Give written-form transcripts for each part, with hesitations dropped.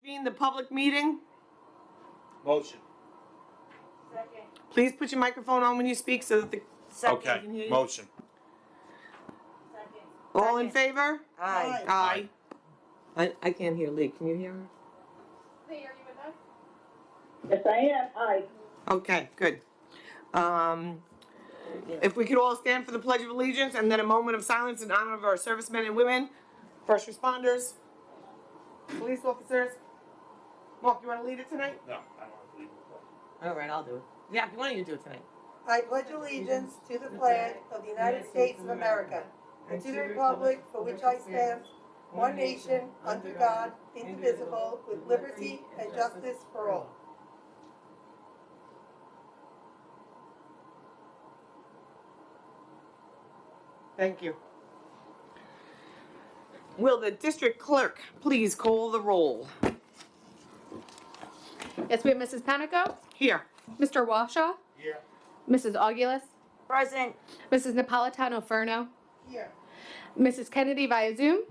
Being the public meeting. Motion. Second. Please put your microphone on when you speak so that the Second. can hear Okay, you. motion. Second. All in favor? Aye. Aye. I can't hear Lee. Can you hear her? Lee, are you with us? Yes, I am. Aye. Okay, good. If we could all stand for the Pledge of Allegiance and then a moment of silence in honor of our servicemen and women, first responders, police officers. Mark, you want to lead it tonight? No, I don't want to leave it. All right, I'll do it. Yeah, why don't you do it tonight? I pledge allegiance to the flag of the United States of America and to the republic for which I stand, one nation, under God, indivisible, with liberty and justice for all. Thank you. Will the district clerk please call the roll? Yes, we have Mrs. Panico, Here. Mr. Washaw, Here. Mrs. Augulus, Present. Mrs. Napolitano-Ferno, Here. Mrs. Kennedy via Zoom,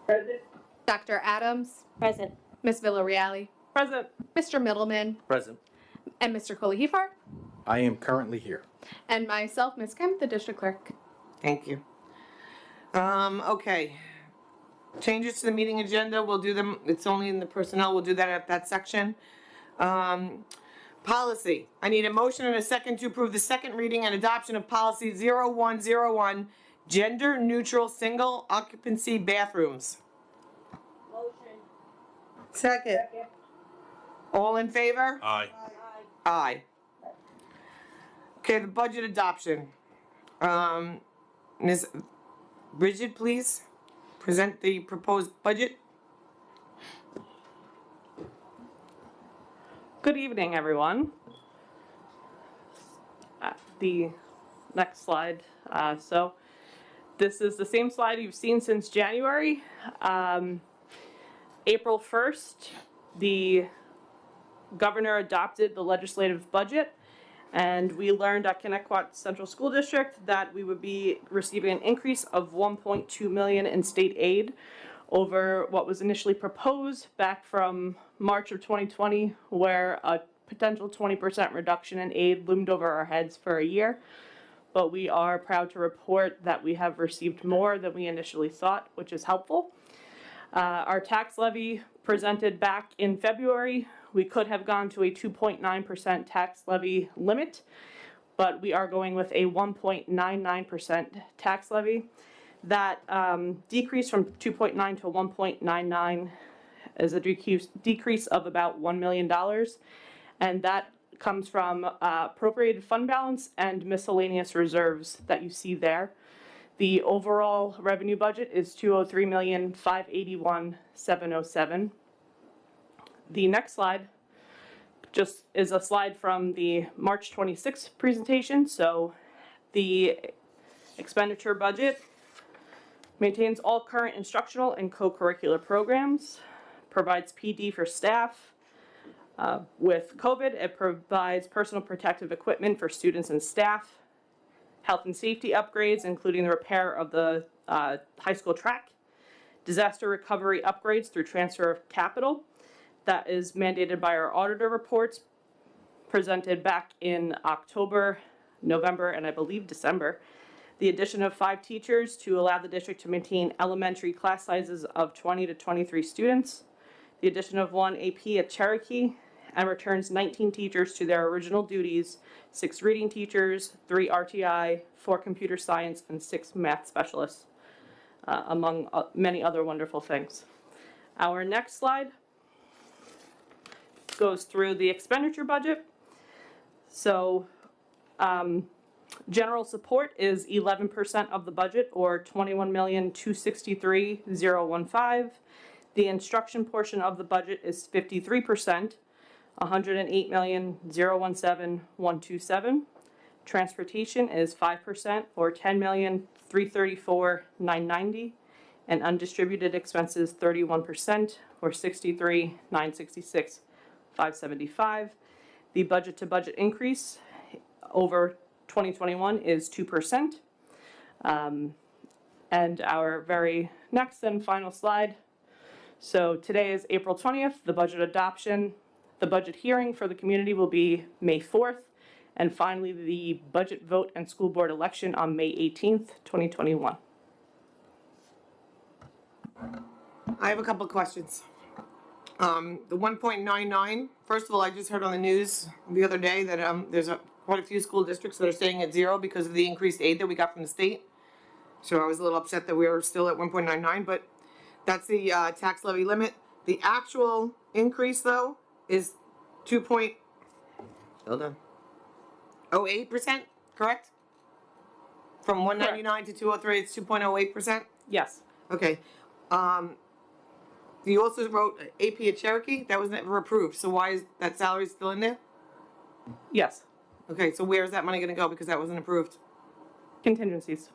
Present. Dr. Adams, Present. Ms. Villarreal, Present. Mr. Middleman, Present. and Mr. Kolihifar, I am currently here. and myself, Ms. Kim, the district clerk. Thank you. Okay. Changes to the meeting agenda, we'll do them, it's only in the personnel, we'll do that at that section. Policy, I need a motion and a second to approve the second reading and adoption of policy 0101, gender neutral single occupancy bathrooms. Motion. Second. All in favor? Aye. Aye. Okay, the budget adoption. Ms. Bridget, please present the proposed budget. Good evening, everyone. The next slide. So this is the same slide you've seen since January. April 1st, the governor adopted the legislative budget, and we learned at Connecticut Central School District that we would be receiving an increase of $1.2 million in state aid over what was initially proposed back from March of 2020, where a potential 20% reduction in aid loomed over our heads for a year. But we are proud to report that we have received more than we initially thought, which is helpful. Our tax levy presented back in February, we could have gone to a 2.9% tax levy limit, but we are going with a 1.99% tax levy. That decrease from 2.9 to 1.99 is a decrease of about $1 million, and that comes from appropriated fund balance and miscellaneous reserves that you see there. The overall revenue budget is $203,581,707. The next slide just is a slide from the March 26th presentation. So the expenditure budget maintains all current instructional and co-curricular programs, provides PD for staff. With COVID, it provides personal protective equipment for students and staff, health and safety upgrades, including the repair of the high school track, disaster recovery upgrades through transfer of capital. That is mandated by our auditor reports presented back in October, November, and I believe December. The addition of 5 teachers to allow the district to maintain elementary class sizes of 20 to 23 students. The addition of 1 AP at Cherokee, and returns 19 teachers to their original duties, 6 reading teachers, 3 RTI, 4 computer science, and 6 math specialists, among many other wonderful things. Our next slide goes through the expenditure budget. So general support is 11% of the budget, or $21,263,015. The instruction portion of the budget is 53%, $108,017,127. Transportation is 5%, or $10,334,990. And undistributed expenses 31%, or $63,966,575. The budget to budget increase over 2021 is 2%. And our very next and final slide So today is April 20th, the budget adoption. The budget hearing for the community will be May 4th. And finally, the budget vote and school board election on May 18th, 2021. I have a couple of questions. The 1.99, first of all, I just heard on the news the other day that there's quite a few school districts that are staying at zero because of the increased aid that we got from the state. So I was a little upset that we were still at 1.99, but that's the tax levy limit. The actual increase, though, is 2.08%, correct? From 199 to 203, it's 2.08%? Yes. Okay. You also wrote AP at Cherokee. That was never approved. So why is that salary still in there? Yes. Okay, so where is that money going to go because that wasn't approved? Contingencies.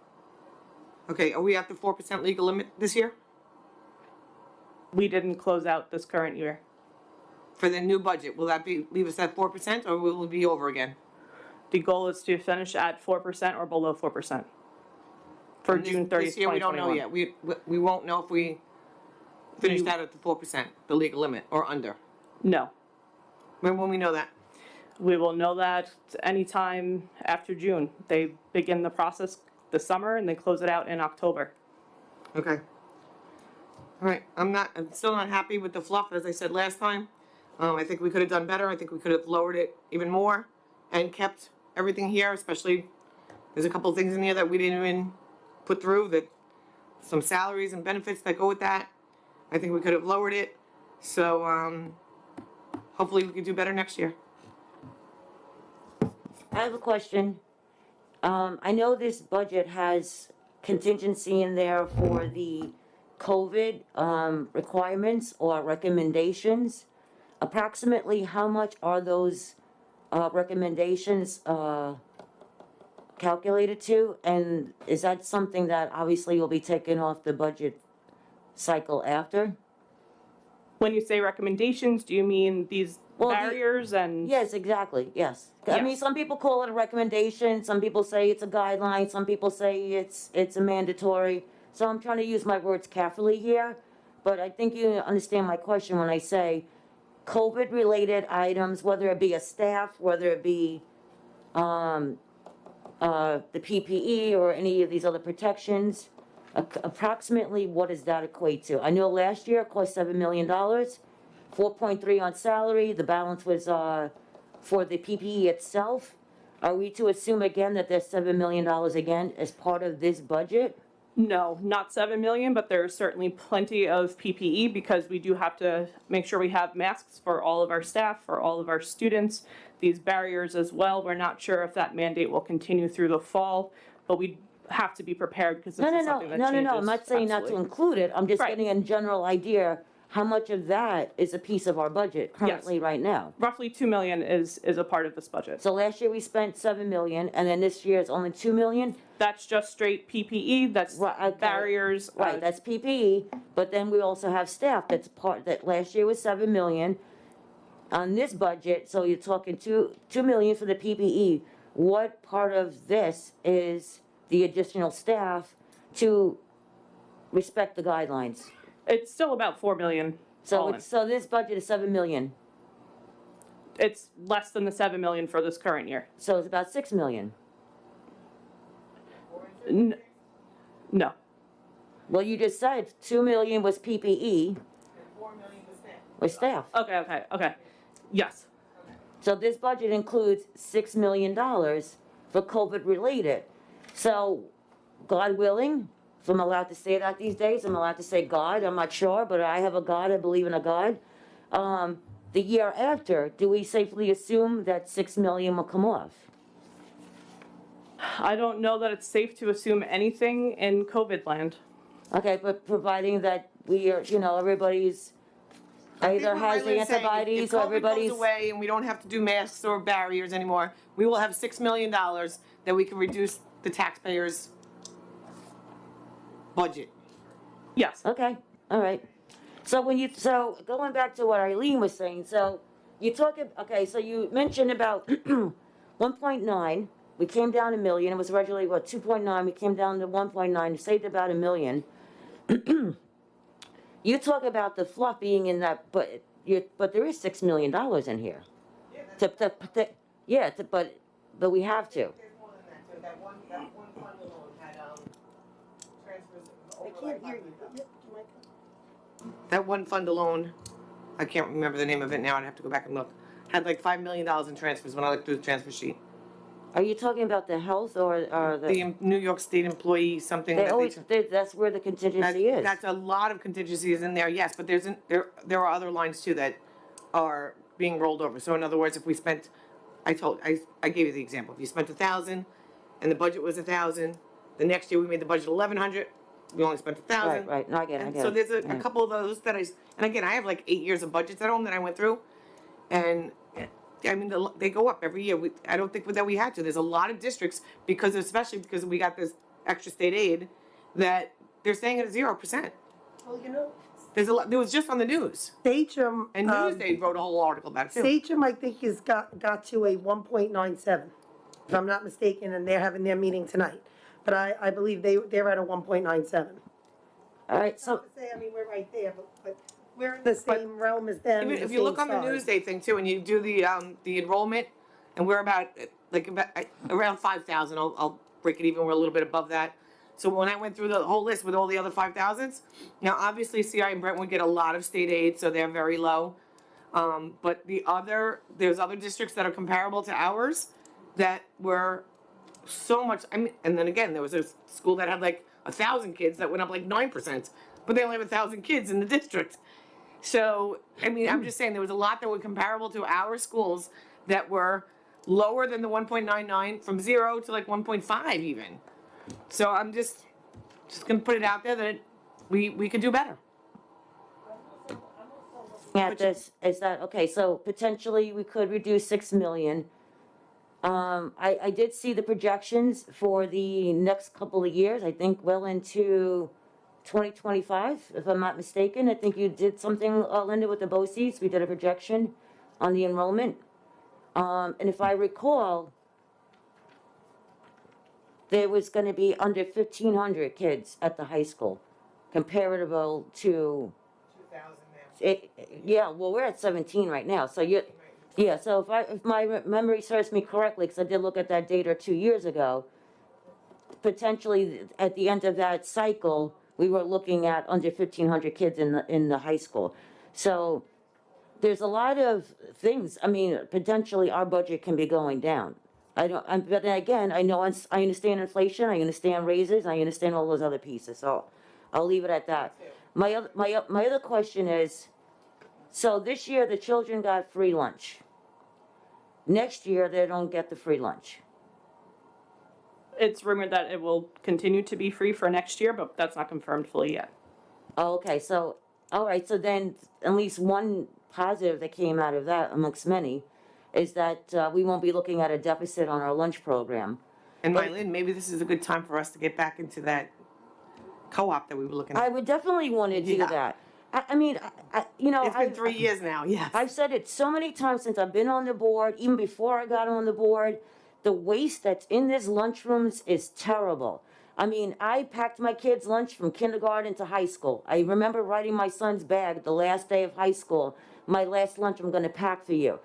Okay, are we at the 4% legal limit this year We didn't close out this current year. for the new budget? Will that be leave us at 4% or will it be over again? The goal is to finish at 4% or below 4% for And June 30th, This year we don't know 2021. yet. We won't know if we finish that at the 4%, the legal limit, or under. No. When will we know that? We will know that anytime after June. They begin the process this summer and they close it out in October. Okay. All right, I'm still not happy with the fluff, as I said last time. I think we could have done better. I think we could have lowered it even more and kept everything here, especially, there's a couple of things in here that we didn't even put through, that some salaries and benefits that go with that. I think we could have lowered it. So, hopefully we can do better next year. I have a question. I know this budget has contingency in there for the COVID requirements or recommendations. Approximately how much are those recommendations calculated to? And is that something that obviously will be taken off the budget cycle after? When you say recommendations, do you mean these Well, barriers and? Yes, exactly, yes. I mean, Yes. some people call it a recommendation, some people say it's a guideline, some people say it's a mandatory. So I'm trying to use my words carefully here, but I think you understand my question when I say COVID-related items, whether it be a staff, whether it be the PPE or any of these other protections, approximately what does that equate to? I know last year it cost $7 million. 4.3 on salary, the balance was for the PPE itself. Are we to assume again that there's $7 million again as part of this budget? No, not 7 million, but there's certainly plenty of PPE because we do have to make sure we have masks for all of our staff, for all of our students. These barriers as well, we're not sure if that mandate will continue through the fall, but we have to be prepared because this is something that changes. No, I'm not saying not to Absolutely. include it, I'm just Right. getting a general idea how much of that is a piece of our budget currently right now. Roughly 2 million is a part of this budget. So last year we spent 7 million, and then this year it's only 2 million? That's just straight PPE, that's Right, okay. barriers. Right, that's PPE, but then we also have staff that's part, that last year was 7 million. On this budget, so you're talking 2 million for the PPE. What part of this is the additional staff to respect the guidelines? It's still about 4 million all in. So this budget is 7 million, It's less than the 7 million for this current year. so it's about 6 million. No, Well, you just said 2 million was PPE, 4 million was spent. with staff. okay, yes. So this budget includes $6 million for COVID related. So, God willing, if I'm allowed to say that these days, I'm allowed to say God, I'm not sure, but I have a God, I believe in a God. The year after, do we safely assume that 6 million will come off? I don't know that it's safe to assume anything in COVID land. Okay, but providing that we are, everybody's either has the antibodies or If everybody's. COVID goes away and we don't have to do masks or barriers anymore, we will have $6 million that we can reduce the taxpayers' budget. Yes, Okay, all right. So going back to what Eileen was saying, so you so you mentioned about 1.9, we came down $1 million, it was originally, 2.9, we came down to 1.9, you saved about $1 million. You talk about the fluff being in that, but there is $6 million in here. Yeah, but we have to. There's more than that, too. That one fund alone had, transfers I over can't like hear you. $500,000. Yep, you might- That one fund alone, I can't remember the name of it now, I'd have to go back and look, had like $5 million in transfers when I looked through the transfer sheet. Are you talking about the health or the? The New York State employee, something They that always, that's where the contingency is. That's a lot of contingencies in there, yes, but there are other lines too that are being rolled over. So in other words, if we spent, I gave you the example, if you spent 1,000 and the budget was 1,000, the next year we made the budget 1,100, we only spent 1,000. Right, no, I get it, I And get so it. there's a Right. couple of those that and again, I have like 8 years of budgets at home that I went through, and I mean, they go up every year. I don't think that we had to. There's a lot of districts, especially because we got this extra state aid, that they're staying at 0%. Well, you know, There's a lot, there was just on the news, Sachem, and Newsday wrote a whole article about it too. Sachem, I think has got to a 1.97, if I'm not mistaken, and they're having their meeting tonight. But I believe they're at a 1.97. All right, Not so, to say, I mean, we're right there, but we're in the same realm as them. Even the if you look on same the size. Newsday thing too, and you do the enrollment, and we're about around 5,000. I'll break it even. We're a little bit above that. So when I went through the whole list with all the other 5,000s, now obviously CI and Brentwood get a lot of state aid, so they're very low. But there's other districts that are comparable to ours that were so much. I mean, and then again, there was a school that had like 1,000 kids that went up like 9%, but they only have 1,000 kids in the district. So, I mean, I'm just saying there was a lot that were comparable to our schools that were lower than the 1.99 from 0 to like 1.5 even. So I'm just gonna put it out there that we could do better. at this, is that, okay, so potentially we could reduce 6 million. I did see the projections for the next couple of years, I think well into 2025, if I'm not mistaken. I think you did something, Linda, with the BOCES, we did a projection on the enrollment. And if I recall, there was gonna be under 1,500 kids at the high school, comparable to 2,000 now. yeah, well, we're at 17 right now, so yeah, so if my memory serves me correctly, because I did look at that data 2 years ago, potentially at the end of that cycle, we were looking at under 1,500 kids in the high school. So there's a lot of things, I mean, potentially our budget can be going down. But then again, I understand inflation, I understand raises, I understand all those other pieces, so I'll leave it at that. My other question is, so this year the children got free lunch. Next year, they don't get the free lunch. It's rumored that it will continue to be free for next year, but that's not confirmed fully yet. Oh, okay, so, all right, so then at least one positive that came out of that amongst many is that we won't be looking at a deficit on our lunch program. And Mylene, maybe this is a good time for us to get back into that co-op that we were looking I at. would definitely want to do Yeah. that. I mean, you know, It's been 3 years now, yes. I've said it so many times since I've been on the board, even before I got on the board. The waste that's in these lunchrooms is terrible. I mean, I packed my kids' lunch from kindergarten to high school. I remember writing my son's bag the last day of high school, my last lunch I'm gonna pack for you.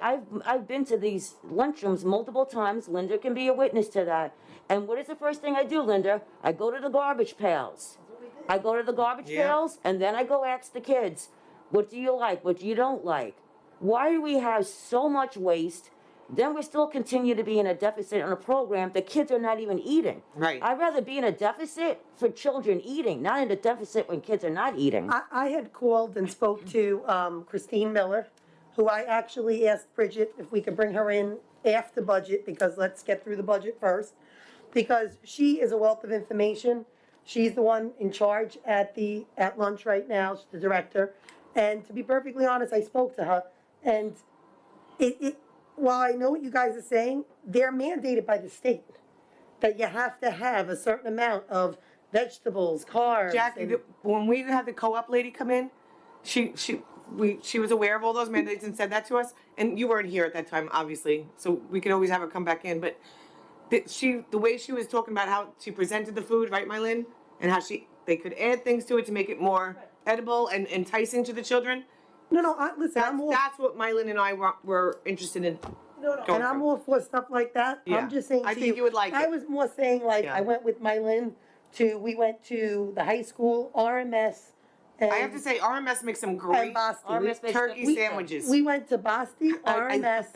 I've been to these lunchrooms multiple times, Linda can be a witness to that. And what is the first thing I do, Linda? I go to the garbage pails. I go to the garbage Yeah. pails, and then I go ask the kids, what do you like, what do you don't like? Why do we have so much waste? Then we still continue to be in a deficit on a program the kids are not even eating. Right. I'd rather be in a deficit for children eating, not in a deficit when kids are not eating. I had called and spoke to Christine Miller, who I actually asked Bridget if we could bring her in after budget, because let's get through the budget first. Because she is a wealth of information. She's the one in charge at lunch right now, she's the director. And to be perfectly honest, I spoke to her, and while I know what you guys are saying, they're mandated by the state that you have to have a certain amount of vegetables, carbs. Jackie, and- when we had the co-op lady come in, she was aware of all those mandates and said that to us. And you weren't here at that time, obviously, so we could always have her come back in. But the way she was talking about how she presented the food, right, Mylin, and how they could add things to it to make it more edible and enticing to the children, No, listen, that's what Mylin and I were interested in. Going and I'm through. all for stuff like that. Yeah. I'm just saying I to think you would like I it. was more saying like, Yeah. I went with Mylin we went to the high school, RMS, and. I have to say, RMS makes some great And Basti. RMS makes turkey good- sandwiches. We went to Basti, RMS.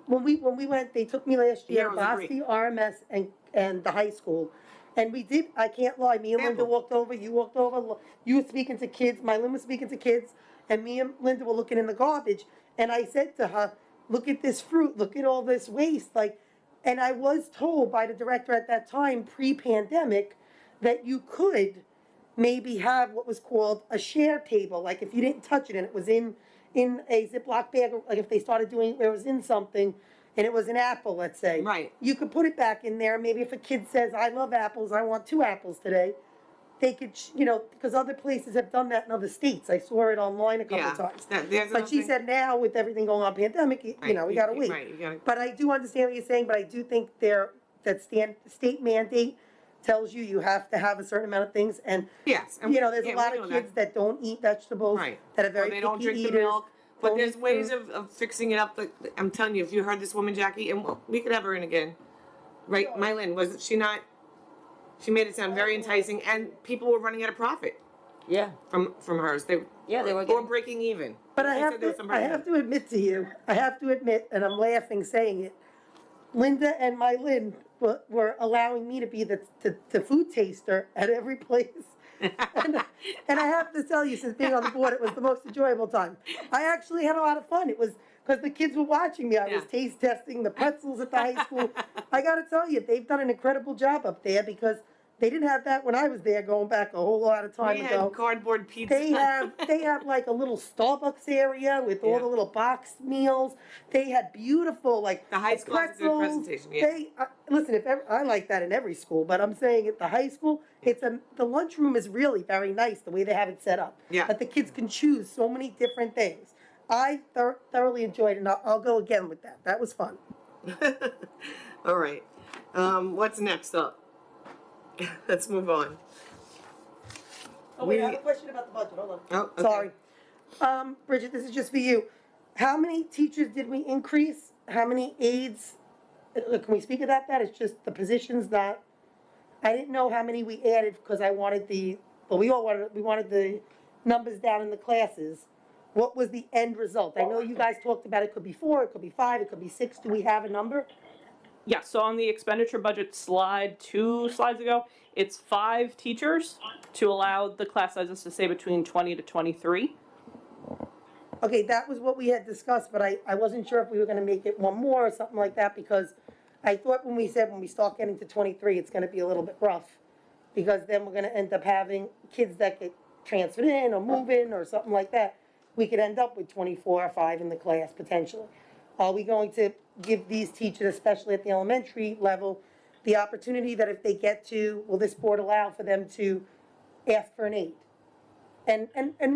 When we went, they took me last year to Heroes agree. Basti, RMS, and the high school. And we did, I can't lie, me and Linda Sample. walked over, you walked over, you were speaking to kids, Mylin was speaking to kids, and me and Linda were looking in the garbage. And I said to her, look at this fruit, look at all this waste, like, and I was told by the director at that time, pre-pandemic, that you could maybe have what was called a share table, like if you didn't touch it and it was in a Ziploc bag, or like if they started doing, it was in something, and it was an apple, let's say. Right. You could put it back in there, maybe if a kid says, I love apples, I want 2 apples today, they could, because other places have done that in other states, I saw it online a couple Yeah. of times. There's But she another said now, with everything going on pandemic, we gotta wait. Right, you gotta. But I do understand what you're saying, but I do think that state mandate tells you have to have a certain amount of things, and, Yes. and there's yeah, a lot we of know that. kids that don't eat vegetables, Right. that are very Or they don't picky drink eaters. the milk. But don't there's eat ways fruit. of fixing it up. Like, I'm telling you, if you heard this woman, Jackie, and we could have her in again. Right, Mylin, was she not? She made it sound very enticing, and people were running out of profit Yeah, from hers. They they were or getting, breaking even. But I They have said there was to, some I have to admit to you, and I'm laughing saying it, Linda and Mylin were allowing me to be the food taster at every place. And I have to tell you, since being on the board, it was the most enjoyable time. I actually had a lot of fun. It was because the kids were watching me. I was Yeah. taste testing the pretzels at the high school. I got to tell you, they've done an incredible job up there because they didn't have that when I was there, going back a whole lot of time We ago. had cardboard pizza. They have like a little Starbucks area with all Yeah. the little box meals. They had beautiful like The high school has a good pretzels. presentation, yeah. Listen, I like that in every school, but I'm saying at the high school, the lunchroom is really very nice the way they have it set up. Yeah. That the kids can choose so many different things. I thoroughly enjoyed it, and I'll go again with that. That was fun. All right. What's next up? Let's move on. Oh wait, I have We- a question about the budget. Hold on. Oh, okay. Sorry. Bridget, this is just for you. How many teachers did we increase? How many aides? Can we speak of that? That is just the positions that, I didn't know how many we added because I wanted we wanted the numbers down in the classes. What was the end result? I know you guys talked about it could be 4, it could be 5, it could be 6. Do we have a number? yeah, so on the expenditure budget slide 2 slides ago, it's 5 teachers to allow the class sizes to stay between 20 to 23. Okay, that was what we had discussed, but I wasn't sure if we were gonna make it one more or something like that, because I thought when we start getting to 23, it's gonna be a little bit rough. Because then we're gonna end up having kids that get transferred in or move in or something like that. We could end up with 24 or 5 in the class potentially. Are we going to give these teachers, especially at the elementary level, the opportunity that if they get to, will this board allow for them to ask for an aide? And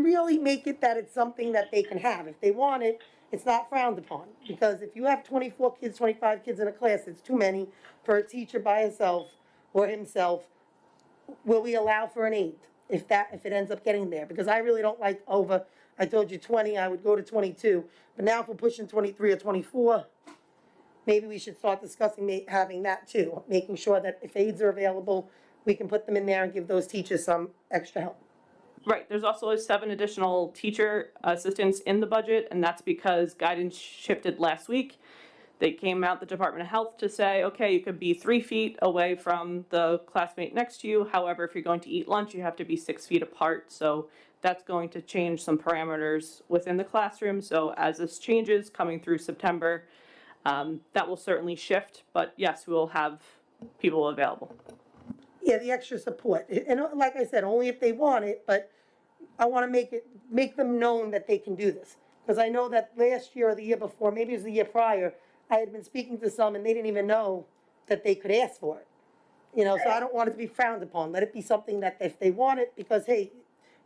really make it that it's something that they can have. If they want it, it's not frowned upon. Because if you have 24 kids, 25 kids in a class, it's too many for a teacher by herself or himself. Will we allow for an aide if it ends up getting there? Because I really don't like I told you 20, I would go to 22. But now if we're pushing 23 or 24, maybe we should start discussing having that too. Making sure that if aides are available, we can put them in there and give those teachers some extra help. Right, there's also 7 additional teacher assistants in the budget, and that's because guidance shifted last week. They came out, the Department of Health, to say, okay, you could be 3 feet away from the classmate next to you. However, if you're going to eat lunch, you have to be 6 feet apart. So that's going to change some parameters within the classroom. So as this changes coming through September, that will certainly shift. But yes, we will have people available. Yeah, the extra support. And like I said, only if they want it, but I want to make them known that they can do this. Because I know that last year or the year before, maybe it was the year prior, I had been speaking to some and they didn't even know that they could ask for it. So I don't want it to be frowned upon. Let it be something that if they want it, because hey,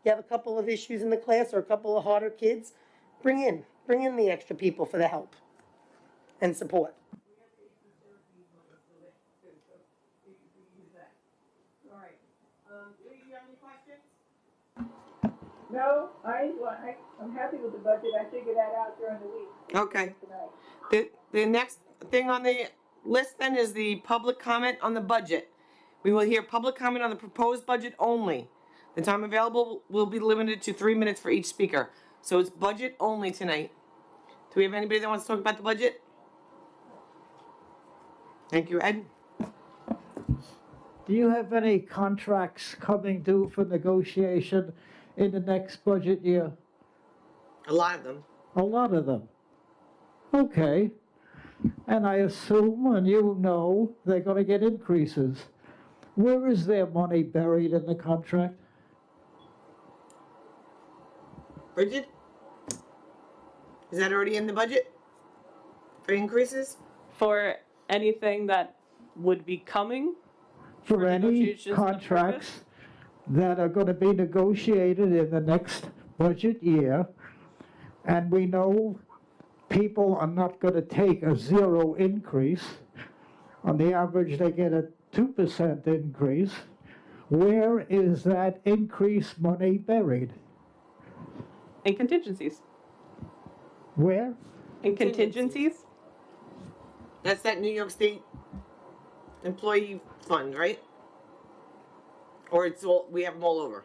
you have a couple of issues in the class or a couple of harder kids, bring in the extra people for the help and support. No, I'm happy with the budget. I figured that out during the week Okay. tonight. The next thing on the list then is the public comment on the budget. We will hear public comment on the proposed budget only. The time available will be limited to 3 minutes for each speaker. So it's budget only tonight. Do we have anybody that wants to talk about the budget? Thank you, Ed. Do you have any contracts coming due for negotiation in the next budget year? A lot of them. A lot of them. Okay. And I assume, and you know, they're gonna get increases. Where is their money buried in the contract? Bridget? Is that already in the budget? For increases? For anything that would be coming, For For any negotiations and contracts that are gonna be negotiated in the next budget year, and we know people are not gonna take a zero increase. On the average, they get a 2% increase. Where is that increased money buried? in contingencies. Where? In contingencies? That's that New York State employee fund, right? Or it's all, we have them all over?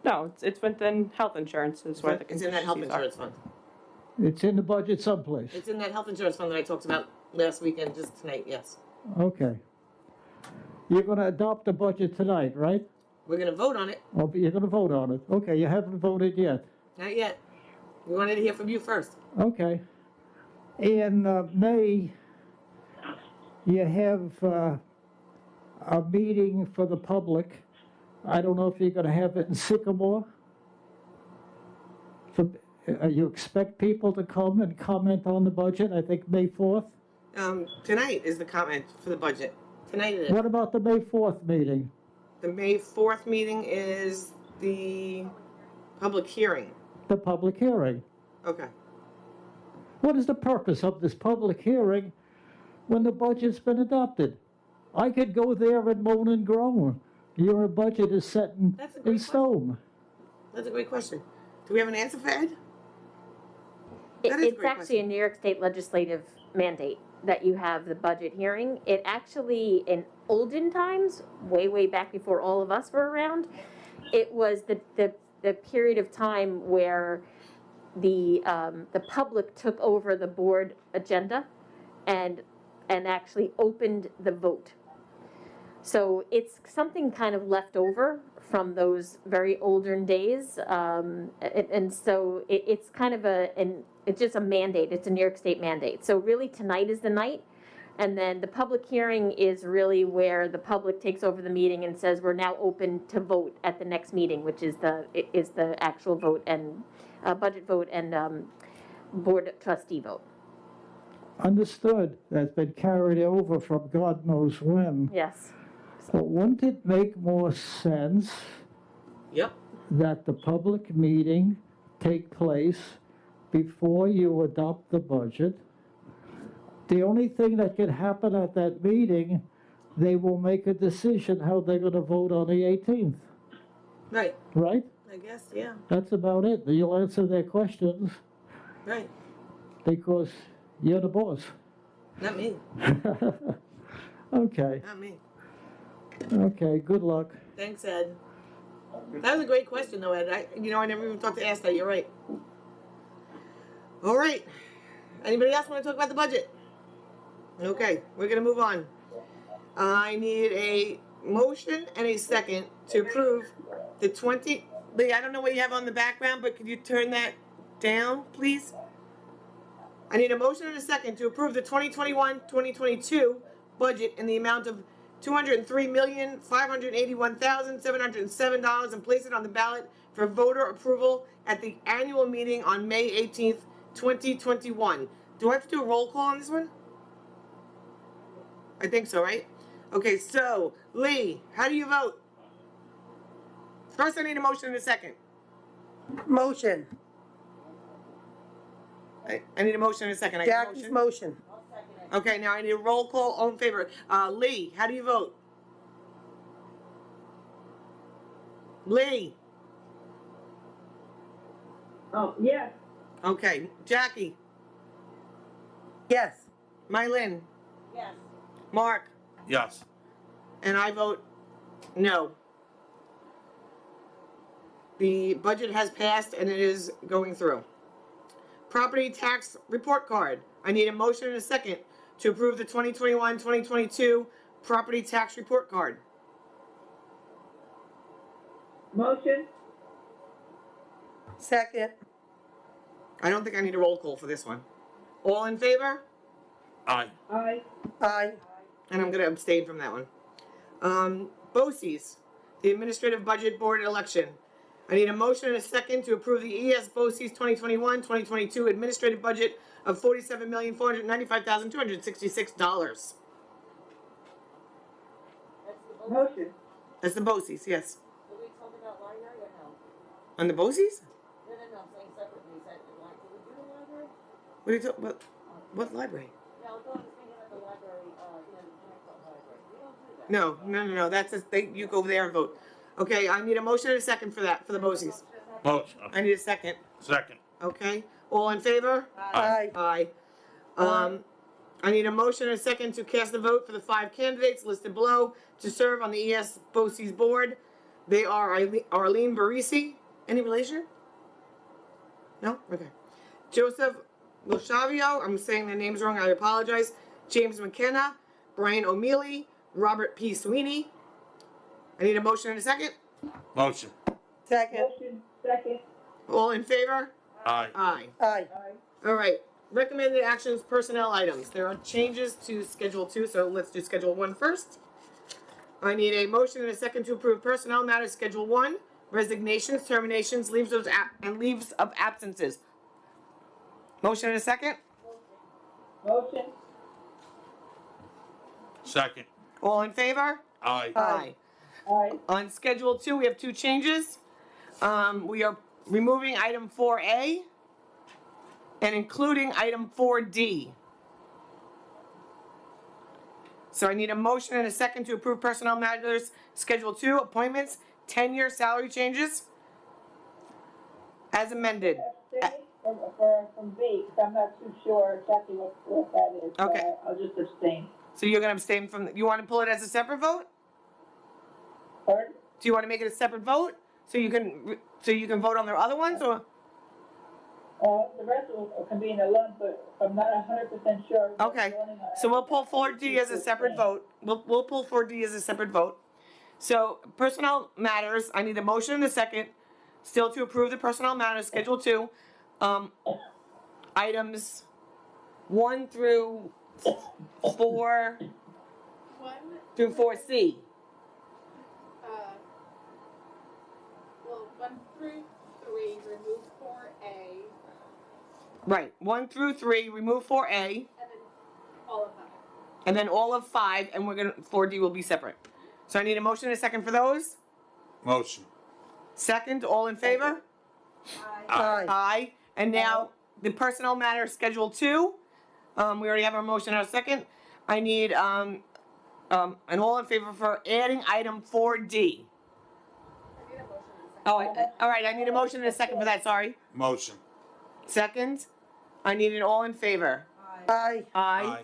No, it's within health insurance is where the It's in that health contingencies are. insurance fund. It's in the budget someplace. It's in that health insurance fund that I talked about last weekend, just tonight, yes. Okay. You're gonna adopt the budget tonight, right? We're gonna vote on it, Or you're gonna vote on it? Okay, you haven't voted yet. not yet. We wanted to hear from you first. Okay. In May, you have a meeting for the public. I don't know if you're gonna have it in Sycamore. You expect people to come and comment on the budget, I think May 4th? Tonight is the comment for the budget. Tonight it is. What about the May 4th meeting? The May 4th meeting is the public hearing. The public hearing. Okay. What is the purpose of this public hearing when the budget's been adopted? I could go there and moan and groan. Your budget is set That's a in great stone. That's a great question. Do we have an answer for Ed? That is a It's great actually a New York State legislative mandate that you have the budget hearing. It actually, in olden times, way back before all of us were around, it was the period of time where the public took over the board agenda and actually opened the vote. So it's something kind of left over from those very olden days, and so it's kind of it's just a mandate. It's a New York State mandate. So really, tonight is the night, and then the public hearing is really where the public takes over the meeting and says we're now open to vote at the next meeting, which is the actual vote and budget vote and board trustee vote. Understood. That's been carried over from God knows when. Yes. But wouldn't it make more sense Yep. that the public meeting take place before you adopt the budget? The only thing that could happen at that meeting, they will make a decision how they're gonna vote on the 18th, Right. right? I guess, yeah. That's about it. You'll answer their questions Right. because you're the boss. Not me. Okay, Not me. okay, good luck. Thanks, Ed. That was a great question, though, Ed. I never even thought to ask that. You're right. All right. Anybody else want to talk about the budget? Okay, we're gonna move on. I need a motion and a second to approve the Lee, I don't know what you have on the background, but could you turn that down, please? I need a motion and a second to approve the 2021-2022 budget in the amount of $203,581,707 and place it on the ballot for voter approval at the annual meeting on May 18th, 2021. Do I have to do a roll call on this one? I think so, right? Okay, so, Lee, how do you vote? First, I need a motion and a second. Motion. I need a motion and a second. I get a Jackie's motion. Okay, now I need a roll call. All in favor. Lee, how do you vote? Lee. Oh, yes. Okay, Jackie, Yes. Mylin, Yes. Mark, Yes. and I vote no. The budget has passed and it is going through. Property tax report card. I need a motion and a second to approve the 2021-2022 property tax report card. Motion? Second. I don't think I need a roll call for this one. All in favor? Aye. Aye. Aye. And I'm gonna abstain from that one. BOCES, the Administrative Budget Board election. I need a motion and a second to approve the ES BOCES 2021-2022 administrative budget of $47,495,266. Motion? That's the BOCES, yes. Did we talk about library or no? On the BOCES? No, I'm saying separately, is that the library, did we do the library? What are you talking about? What library? No, I thought I was thinking of the library, the Joint Library. We don't do that. No. That's you go over there and vote. Okay, I need a motion and a second for that, for the BOCES. Motion. I need a second. Second. Okay, all in favor? Aye. Aye. I need a motion and a second to cast a vote for the 5 candidates listed below to serve on the ES BOCES board. They are Arlene Barisi. Any relation? No? Okay. Joseph Loshavio, I'm saying their names wrong, I apologize. James McKenna, Brian O'Mealy, Robert P. Sweeney. I need a motion and a second. Motion. Second. Motion, second. All in favor? Aye. Aye. Aye. Aye. All right. Recommended actions, personnel items. There are changes to Schedule 2, so let's do Schedule 1 first. I need a motion and a second to approve personnel matters Schedule 1, resignations, terminations, leaves of absences. Motion and a second. Motion? Second. All in favor? Aye. Aye. Aye. On Schedule 2, we have 2 changes. We are removing item 4A and including item 4D. So I need a motion and a second to approve personnel matters Schedule 2, appointments, tenure, salary changes, as amended. Abstain from B, because I'm not too sure exactly what that is. so Okay. I'll just abstain. So you're gonna abstain from, you wanna pull it as a separate vote? Pardon? Do you wanna make it a separate vote? So you can vote on the other ones, or? The rest of them can be in a lump, but I'm not 100% sure. Okay, so we'll pull 4D as a separate vote. We'll pull 4D as a separate vote. So personnel matters, I need a motion and a second, still to approve the personnel matters, Schedule 2. Items 1 through 4 through 4C. Well, 1 through 3, remove 4A, Right, 1 through 3, remove 4A, and then all of them. and then all of 5, and 4D will be separate. So I need a motion and a second for those. Motion. Second, all in favor? Aye. Aye. And now, the personnel matter Schedule 2, we already have our motion and our second. I need, an all in favor for adding item 4D. Oh, all right, I need a motion and a second for that, sorry. Motion. Second, I need an all in favor. Aye. Aye.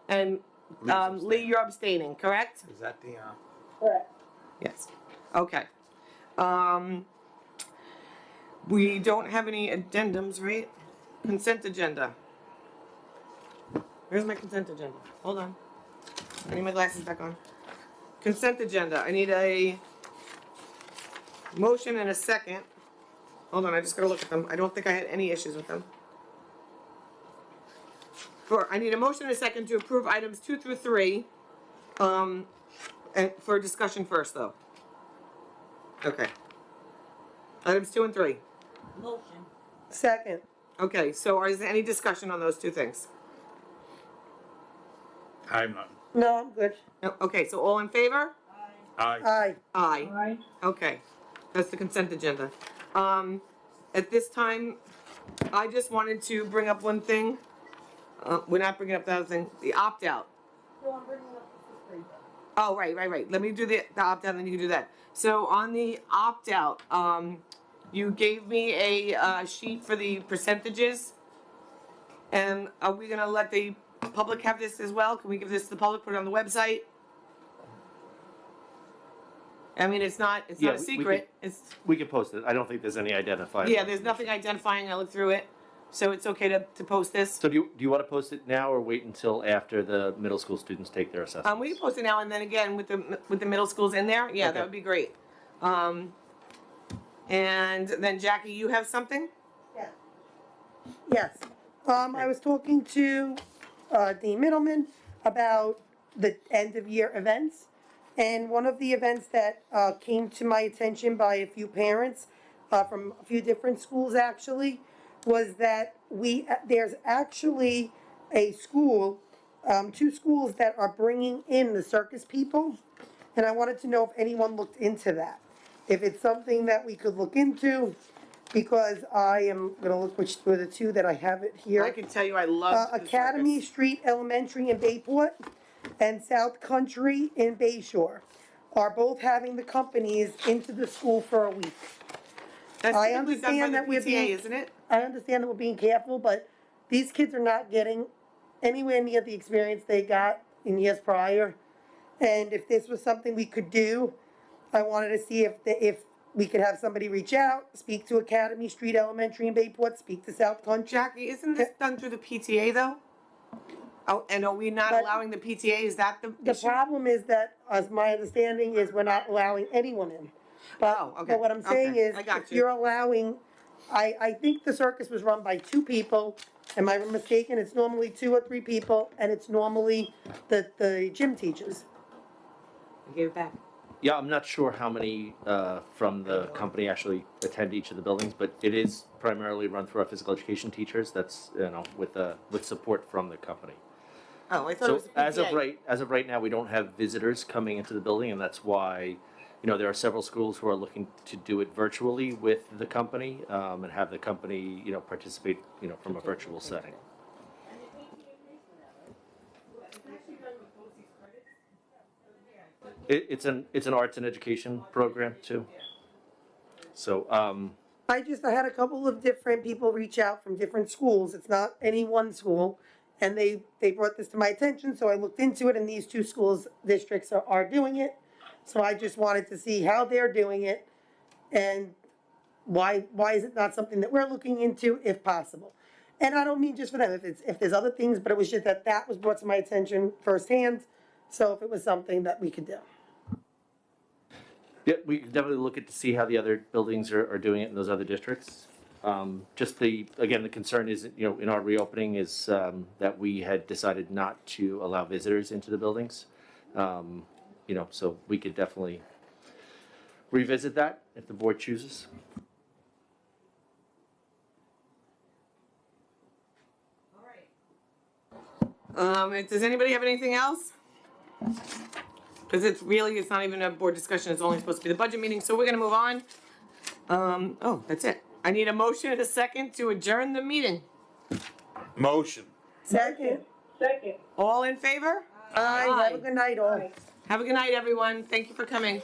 And, Lee, you're abstaining, correct? Is that the, Correct. Yes. Okay. We don't have any addendums, right? Consent agenda. Where's my consent agenda? Hold on. I need my glasses back on. Consent agenda. I need a motion and a second. Hold on, I just gotta look at them. I don't think I had any issues with them. I need a motion and a second to approve items 2 through 3. And for discussion first, though. Okay. Items 2 and 3. Motion. Second. Okay, so is there any discussion on those 2 things? I'm not. No, I'm good. No, okay, so all in favor? Aye. Aye. Aye. Aye. Okay, that's the consent agenda. At this time, I just wanted to bring up one thing. We're not bringing up the other thing, the opt-out. Oh, right. Let me do the opt-out, and then you can do that. So on the opt-out, you gave me a sheet for the percentages. And are we gonna let the public have this as well? Can we give this to the public, put it on the website? I mean, it's not Yeah, a we secret, it's, We can post it. I don't think there's any identifier. yeah, there's nothing identifying, I looked through it, so it's okay to post this. So do you want to post it now or wait until after the middle school students take their assessments? We can post it now and then again with the middle schools in there, yeah, that Okay. would be great. And then Jackie, you have something? Yes. I was talking to Dean Middleman about the end of year events. And one of the events that came to my attention by a few parents from a few different schools actually was that there's actually a school, two schools that are bringing in the circus people. And I wanted to know if anyone looked into that. If it's something that we could look into, because I am gonna look which were the two that I have it here. I can tell you I love the Academy circus. Street Elementary in Bayport and South Country in Bayshore are both having the companies into the school for a week. That's I typically done by understand the that we're PTA, being- isn't it? I understand that we're being careful, but these kids are not getting anywhere near the experience they got in years prior. And if this was something we could do, I wanted to see if we could have somebody reach out, speak to Academy Street Elementary in Bayport, speak to South Country. Jackie, isn't this done through the PTA though? Oh, and are we not But- allowing the PTA, is that the The issue? problem is that, as my understanding is, we're not allowing anyone in. Oh, okay, But what I'm saying okay, is, I got if you. you're allowing, I think the circus was run by 2 people. Am I mistaken? It's normally 2 or 3 people, and it's normally the gym teachers. I gave it back. Yeah, I'm not sure how many from the company actually attend each of the buildings, but it is primarily run through our physical education teachers. That's, with support from the company. Oh, I thought it So was the PTA. as of right now, we don't have visitors coming into the building, and that's why, there are several schools who are looking to do it virtually with the company, and have the company, participate, from a virtual setting. It's an arts and education program too. So, I had a couple of different people reach out from different schools. It's not any one school. And they brought this to my attention, so I looked into it, and these 2 schools, districts are doing it. So I just wanted to see how they're doing it, and why is it not something that we're looking into, if possible? And I don't mean just for them, if there's other things, but it was just that was brought to my attention firsthand. So if it was something that we could do. yeah, we can definitely look at to see how the other buildings are doing it in those other districts. Just the concern is, in our reopening is, that we had decided not to allow visitors into the buildings. So we could definitely revisit that if the board chooses. Does anybody have anything else? Because it's not even a board discussion, it's only supposed to be the budget meeting, so we're gonna move on. Oh, that's it. I need a motion and a second to adjourn the meeting. Motion. Second. All in favor? Aye. Have a good night, all. Have a good night, everyone. Thank you for coming.